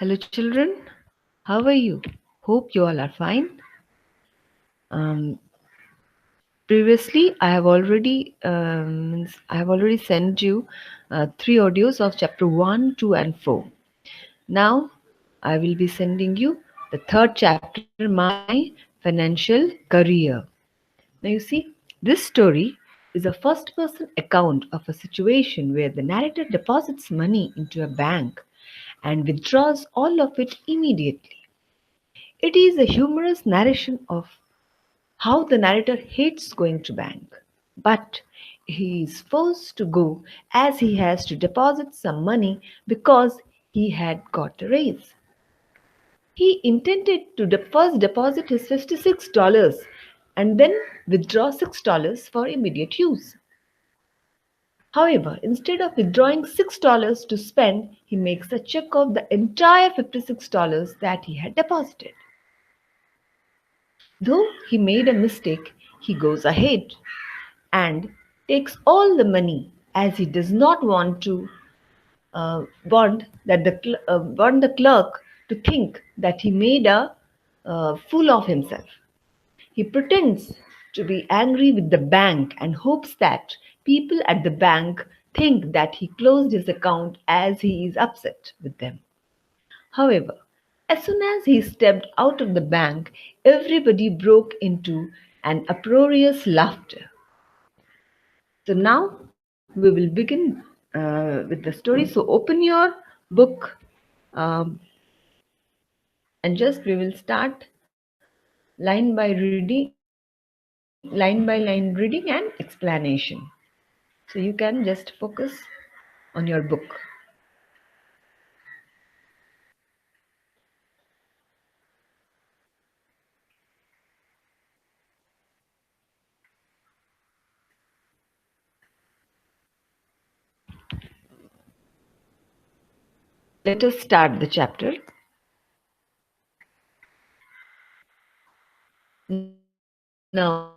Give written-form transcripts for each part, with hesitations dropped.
Hello, children. How are you? Hope you all are fine. Um, Previously, I have already sent you three audios of chapter one, two, and four. Now, I will be sending you the third chapter, my financial career. Now, you see, this story is a first-person account of a situation where the narrator deposits money into a bank and withdraws all of it immediately. It is a humorous narration of how the narrator hates going to bank, but he is forced to go as he has to deposit some money because he had got a raise. He intended to first deposit his $56 and then withdraw $6 for immediate use. However, instead of withdrawing $6 to spend, he makes a check of the entire $56 that he had deposited. Though he made a mistake, he goes ahead and takes all the money as he does not want the clerk to think that he made a fool of himself. He pretends to be angry with the bank and hopes that people at the bank think that he closed his account as he is upset with them. However, as soon as he stepped out of the bank, everybody broke into an uproarious laughter. So now we will begin with the story. So open your book um, and just we will start line by line reading and explanation. So you can just focus on your book. Let us start the chapter. Now,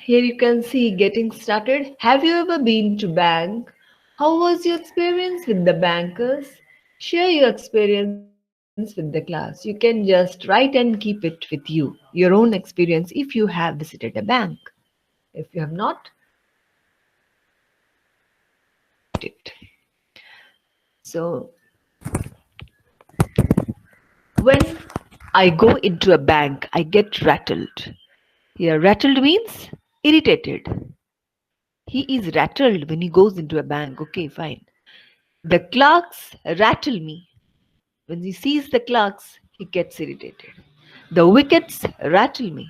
here you can see getting started. Have you ever been to bank? How was your experience with the bankers? Share your experience with the class. You can just write and keep it with you, your own experience if you have visited a bank. If you have not, write it. So, when I go into a bank, I get rattled. Here, rattled means irritated. He is rattled when he goes into a bank. Okay, fine. The clerks rattle me. When he sees the clerks, he gets irritated. The wickets rattle me.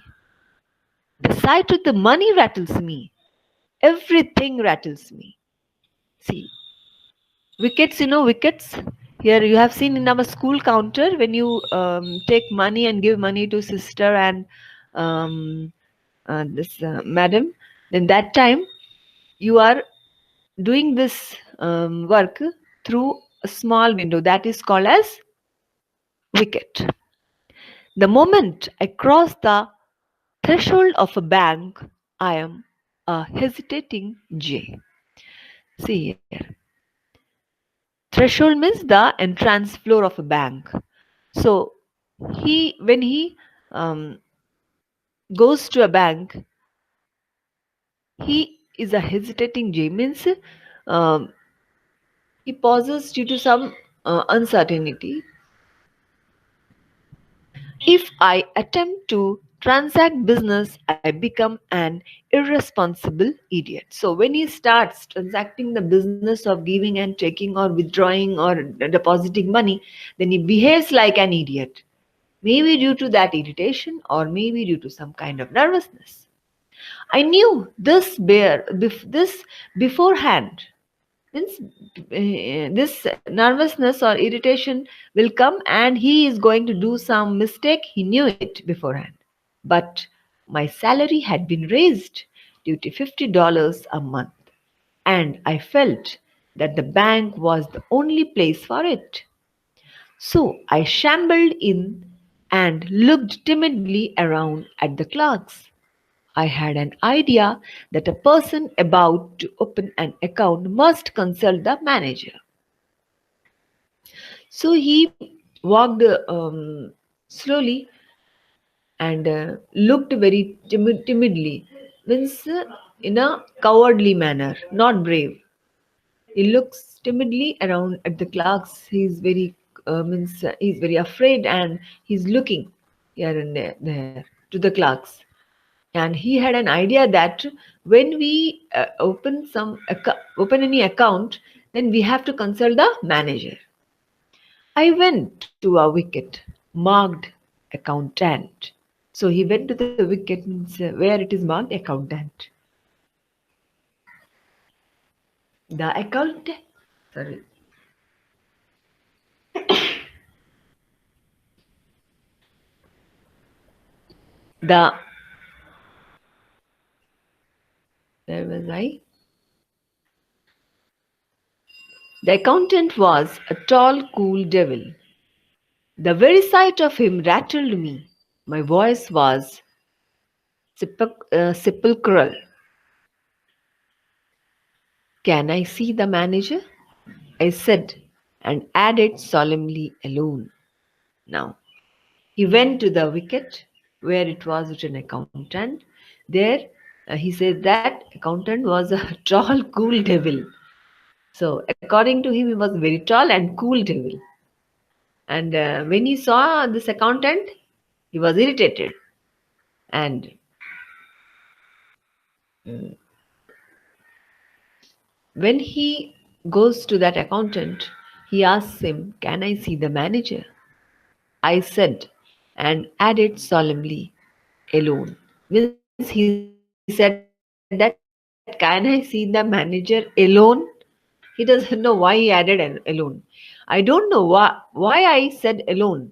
The sight of the money rattles me. Everything rattles me. See, wickets, wickets. Here you have seen in our school counter when you take money and give money to sister and um, this madam, then that time you are doing this work through a small window that is called as wicket. The moment I cross the threshold of a bank, I am a hesitating J. See here. Threshold means the entrance floor of a bank. So when he um, goes to a bank, he is a hesitating J. Means um, he pauses due to some uncertainty. If I attempt to transact business, I become an irresponsible idiot. So when he starts transacting the business of giving and taking or withdrawing or depositing money, then he behaves like an idiot. Maybe due to that irritation or maybe due to some kind of nervousness. I knew this beforehand. Means this nervousness or irritation will come and he is going to do some mistake. He knew it beforehand. But my salary had been raised due to $50 a month, and I felt that the bank was the only place for it. So I shambled in and looked timidly around at the clerks. I had an idea that a person about to open an account must consult the manager. So he walked slowly and looked very timidly, means in a cowardly manner, not brave. He looks timidly around at the clerks. He's very he's very afraid and he's looking here and there to the clerks. And he had an idea that when we open any account, then we have to consult the manager. I went to a wicket marked accountant. So he went to the wicket means where it is marked accountant. The account, sorry, the where was I? The accountant was a tall, cool devil. The very sight of him rattled me. My voice was sepulchral. Can I see the manager? I said, and added solemnly, alone. Now, he went to the wicket where it was written accountant. There, he said that accountant was a tall, cool devil. So, according to him, he was very tall and cool devil. And when he saw this accountant, he was irritated. And when he goes to that accountant, he asks him, can I see the manager? I said, and added solemnly, alone. Means he said that, can I see the manager alone? He doesn't know why he added an alone. I don't know why I said alone.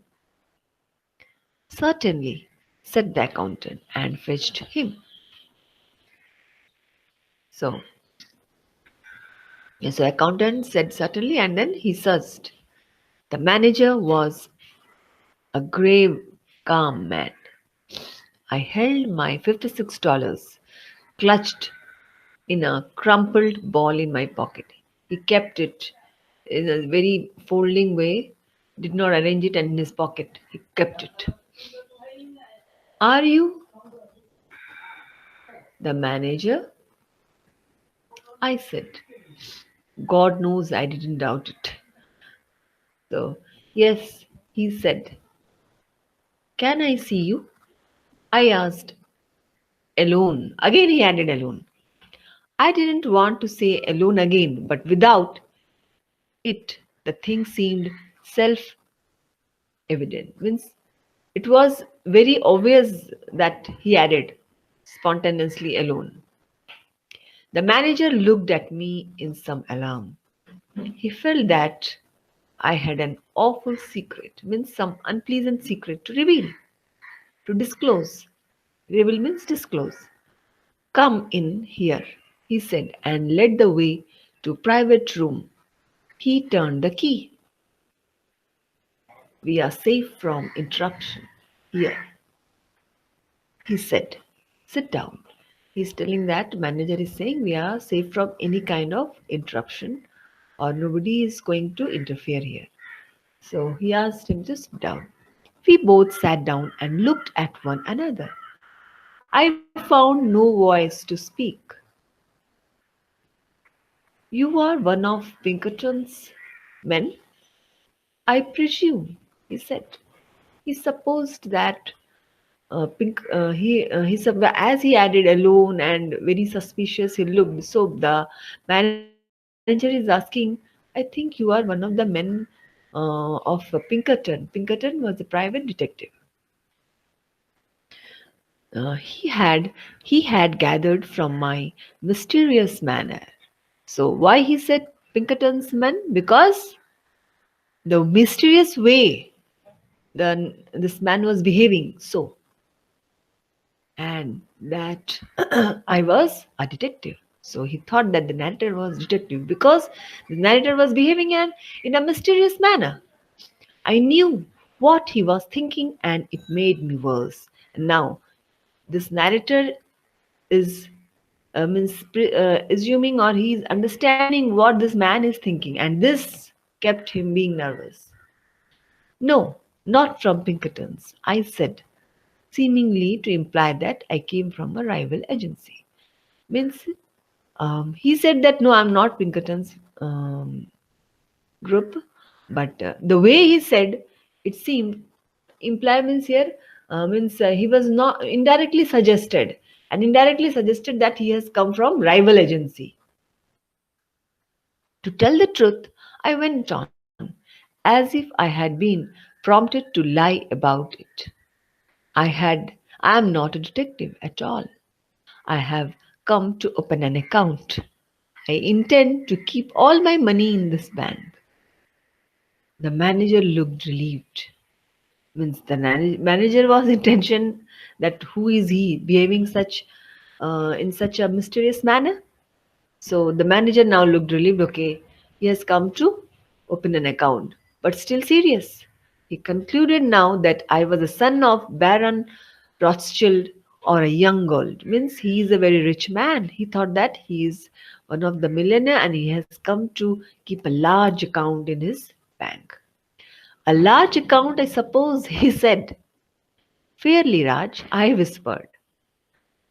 Certainly, said the accountant and fetched him. So, yes, so accountant said certainly and then he searched. The manager was a grave, calm man. I held my $56 clutched in a crumpled ball in my pocket. He kept it in a very folding way, did not arrange it and in his pocket. He kept it. Are you the manager? I said. God knows I didn't doubt it. So, yes, he said. Can I see you? I asked. Alone. Again, he added alone. I didn't want to say alone again, but without it, the thing seemed self evident. Means it was very obvious that he added spontaneously alone. The manager looked at me in some alarm. He felt that I had an awful secret, means some unpleasant secret to reveal, to disclose. Reveal means disclose. Come in here, he said, and led the way to private room. He turned the key. We are safe from interruption here, he said. Sit down. He's telling that manager is saying we are safe from any kind of interruption or nobody is going to interfere here. So he asked him to sit down. We both sat down and looked at one another. I found no voice to speak. You are one of Pinkerton's men, I presume, he said. He supposed that as he added alone and very suspicious he looked. So the manager is asking, I think you are one of the men of Pinkerton. Pinkerton was a private detective. He had gathered from my mysterious manner. So why he said Pinkerton's men? Because the mysterious way this man was behaving. So and that I was a detective. So he thought that the narrator was detective because the narrator was behaving in a mysterious manner. I knew what he was thinking and it made me worse. And now this narrator is assuming or he is understanding what this man is thinking and this kept him being nervous. No, not from Pinkerton's, I said, seemingly to imply that I came from a rival agency. Means he said that no, I'm not Pinkerton's group, but the way he said it seemed imply means here means he was not indirectly suggested that he has come from rival agency. To tell the truth, I went on as if I had been prompted to lie about it. I am not a detective at all. I have come to open an account. I intend to keep all my money in this bank. The manager looked relieved. Means the manager was intention that who is he behaving such in such a mysterious manner. So the manager now looked relieved. Okay, he has come to open an account, but still serious. He concluded now that I was the son of Baron Rothschild or a young gold. Means he is a very rich man. He thought that he is one of the millionaire and he has come to keep a large account in his bank. A large account, I suppose, he said. Fairly, Raj, I whispered.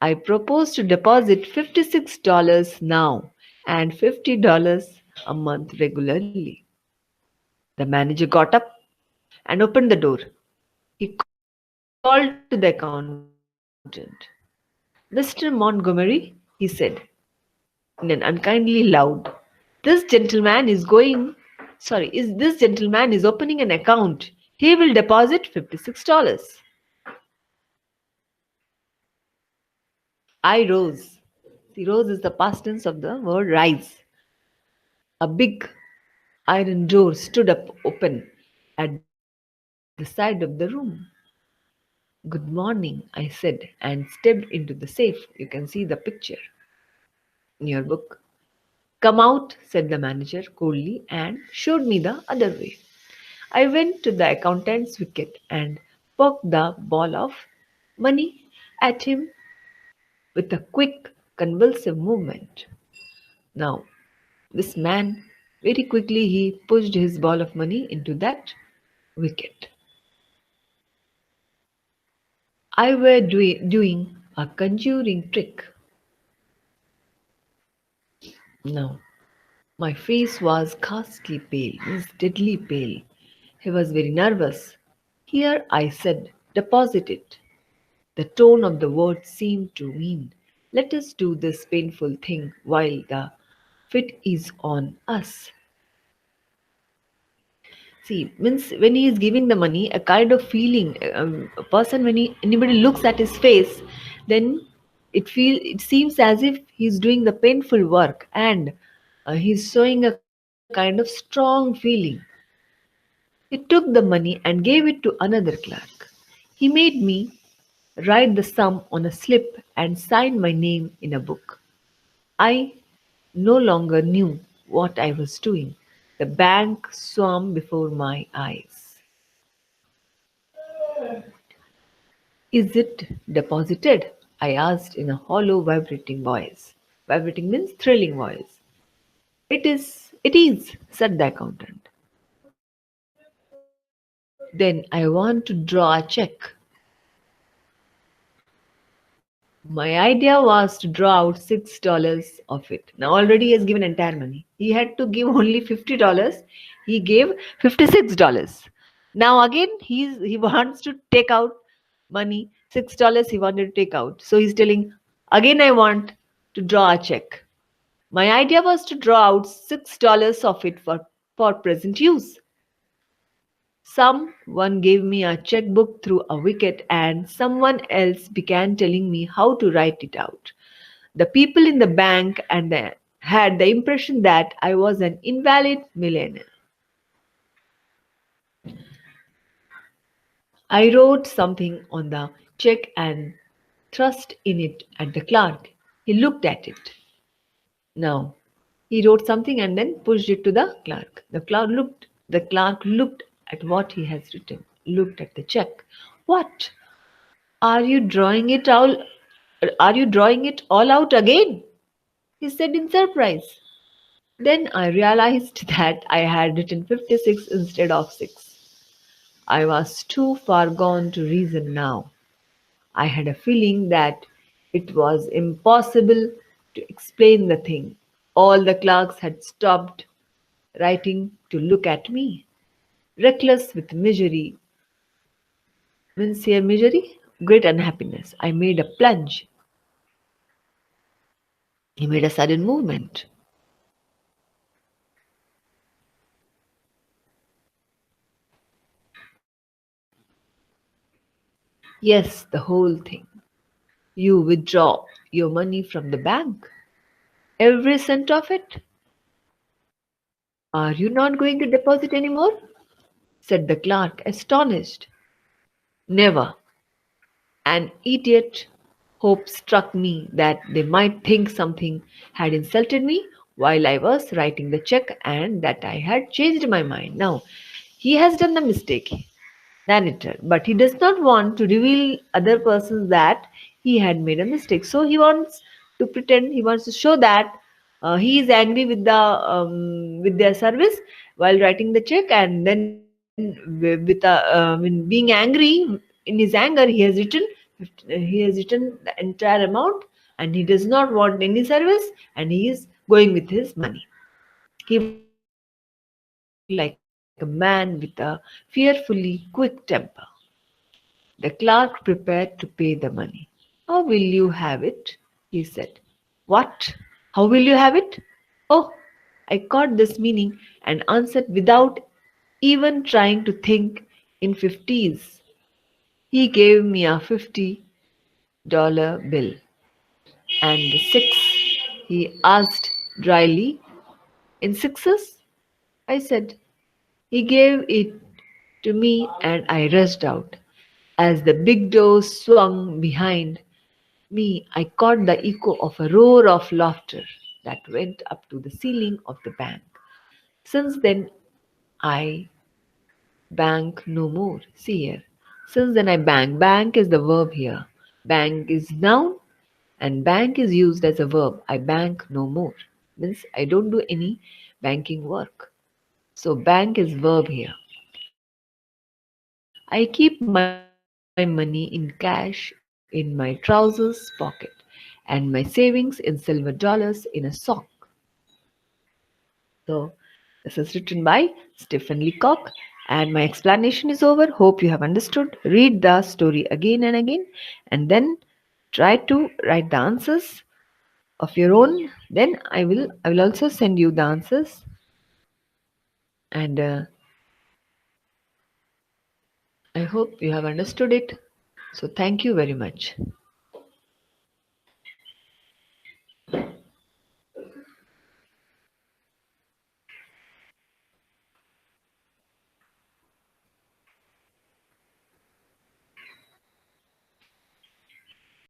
I propose to deposit $56 now and $50 a month regularly. The manager got up and opened the door. He called to the accountant. Mr. Montgomery, he said in an unkindly loud, this gentleman is opening an account. He will deposit $56. I rose. See, rose is the past tense of the word rise. A big iron door stood up open at the side of the room. Good morning, I said, and stepped into the safe. You can see the picture in your book. Come out, said the manager coldly and showed me the other way. I went to the accountant's wicket and poked the ball of money at him with a quick, convulsive movement. Now, this man, very quickly, he pushed his ball of money into that wicket. I were doing a conjuring trick. Now, my face was ghastly pale, means deadly pale. He was very nervous. Here, I said, deposit it. The tone of the word seemed to mean, let us do this painful thing while the fit is on us. See, means when he is giving the money, a kind of feeling, a person when anybody looks at his face, then it seems as if he's doing the painful work and he's showing a kind of strong feeling. He took the money and gave it to another clerk. He made me write the sum on a slip and sign my name in a book. I no longer knew what I was doing. The bank swam before my eyes. Is it deposited? I asked in a hollow, vibrating voice. Vibrating means thrilling voice. It is, said the accountant. Then I want to draw a check. My idea was to draw out $6 of it. Now already he has given entire money. He had to give only $50. He gave $56. Now again he wants to take out money. $6 he wanted to take out. So he's telling, again I want to draw a check. My idea was to draw out $6 of it for present use. Someone gave me a checkbook through a wicket, and someone else began telling me how to write it out. The people in the bank had the impression that I was an invalid millionaire. I wrote something on the check and thrust in it at the clerk. He looked at it. Now, he wrote something and then pushed it to the clerk. The clerk looked at what he has written, looked at the check. What? Are you drawing it all are you drawing it all out again? He said in surprise. Then I realized that I had written 56 instead of 6. I was too far gone to reason now. I had a feeling that it was impossible to explain the thing. All the clerks had stopped writing to look at me, reckless with misery. Means here misery? Great unhappiness. I made a plunge. He made a sudden movement. Yes, the whole thing. You withdraw your money from the bank. Every cent of it. Are you not going to deposit anymore? Said the clerk, astonished. Never. An idiot hope struck me that they might think something had insulted me while I was writing the check and that I had changed my mind. Now, he has done the mistake, narrator, but he does not want to reveal other persons that he had made a mistake. So he wants to pretend, he wants to show that he is angry with their service while writing the check, and then being angry in his anger, he has written the entire amount, and he does not want any service, and he is going with his money. He was acting like a man with a fearfully quick temper. The clerk prepared to pay the money. How will you have it? He said. What? How will you have it? Oh, I caught this meaning and answered without even trying to think in fifties. He gave me a $50 bill. And the six? He asked dryly. In sixes? I said. He gave it to me and I rushed out. As the big door swung behind me, I caught the echo of a roar of laughter that went up to the ceiling of the bank. Since then, I bank no more. See here. Since then, I bank. Bank is the verb here. Bank is noun and bank is used as a verb. I bank no more. Means I don't do any banking work. So bank is verb here. I keep my money in cash in my trousers pocket and my savings in silver dollars in a sock. So this is written by Stephen Leacock, and my explanation is over. Hope you have understood. Read the story again and again, and then try to write the answers of your own. Then I will also send you the answers, and I hope you have understood it. So thank you very much.